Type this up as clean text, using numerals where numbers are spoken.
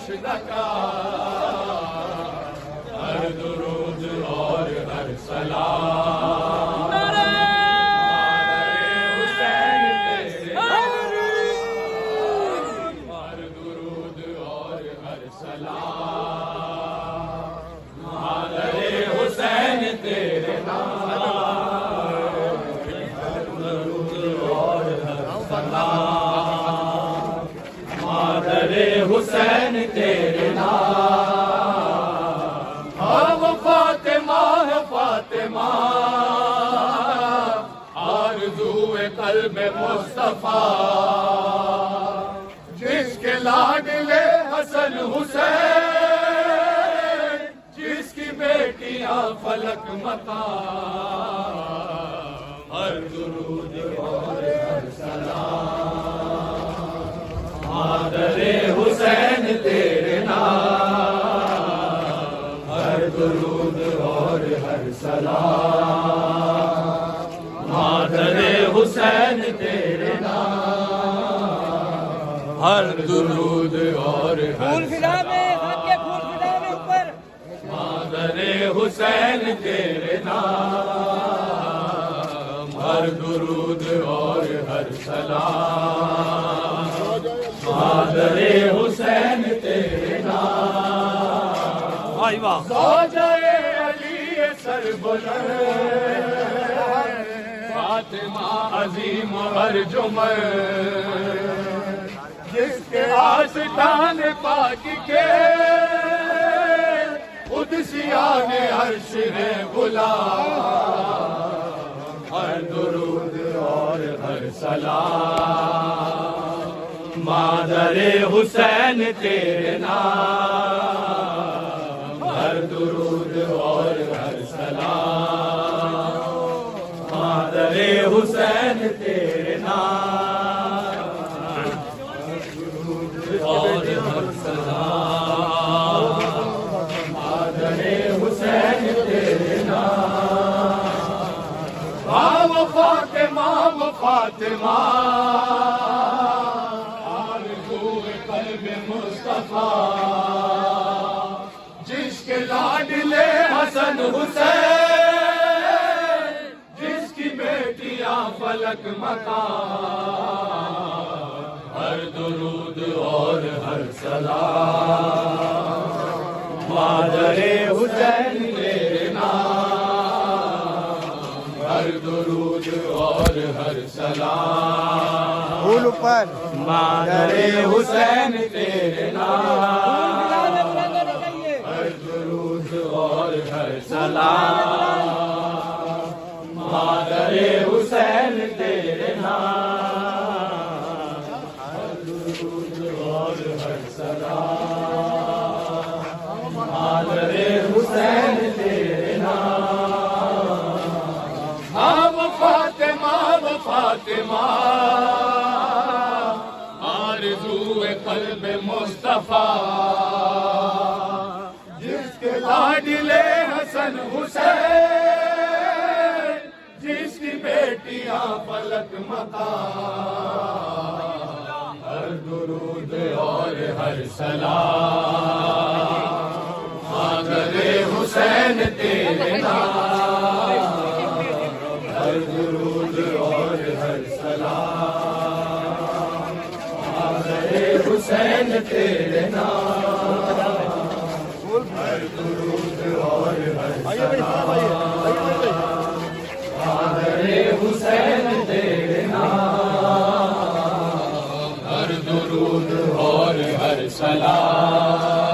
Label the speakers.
Speaker 1: لگا ہر درود اور ہر سلام ہر درود اور ہر سلام مادر حسین تیرے نام ہر درود اور ہر سلام مادر حسین تیرے نام وہ فاطمہ ہے فاطمہ آرزوئے قلب مصطفیٰ جس کے لاڈلے حسن حسین جس کی بیٹیاں فلک مقام ہر درود اور ہر سلام مادر حسین تیرے نام ہر درود اور ہر سلام مادر حسین تیرے نام ہر درود اور ہر مادر حسین تیرے نام ہر درود اور ہر سلام مادر حسین تیرے نام زوجہ علی سربلند فاطمہ عظیم ارجمند جس کے آستان پاک کے قدسیان عرش ہے غلام ہر درود اور ہر سلام مادر حسین تیرے نام ہر درود اور ہر سلام مادر حسین تیرے نام ہر درود اور ہر سلام مادر حسین تیرے نام وہ فاطمہ وہ فاطمہ مصطفیٰ جس کے لاڈلے حسن حسین جس کی بیٹیاں فلک مقام ہر درود اور ہر سلام مادر حسین تیرے نام ہر درود اور ہر سلام مادر حسین تیرے نام ہر درود اور ہر سلام مادر حسین تیرے نام ہر درود اور ہر سلام مادر حسین تیرے نام وہ فاطمہ آرزوئے قلب مصطفیٰ جس کے لاڈلے حسن حسین جس کی بیٹیاں فلک مقام ہر درود اور ہر سلام مادر حسین تیرے نام ہر درود اور ہر سلام مادر حسین تیرے نام ہر درود اور ہر سلام مادر حسین تیرے نام ہر درود اور ہر سلام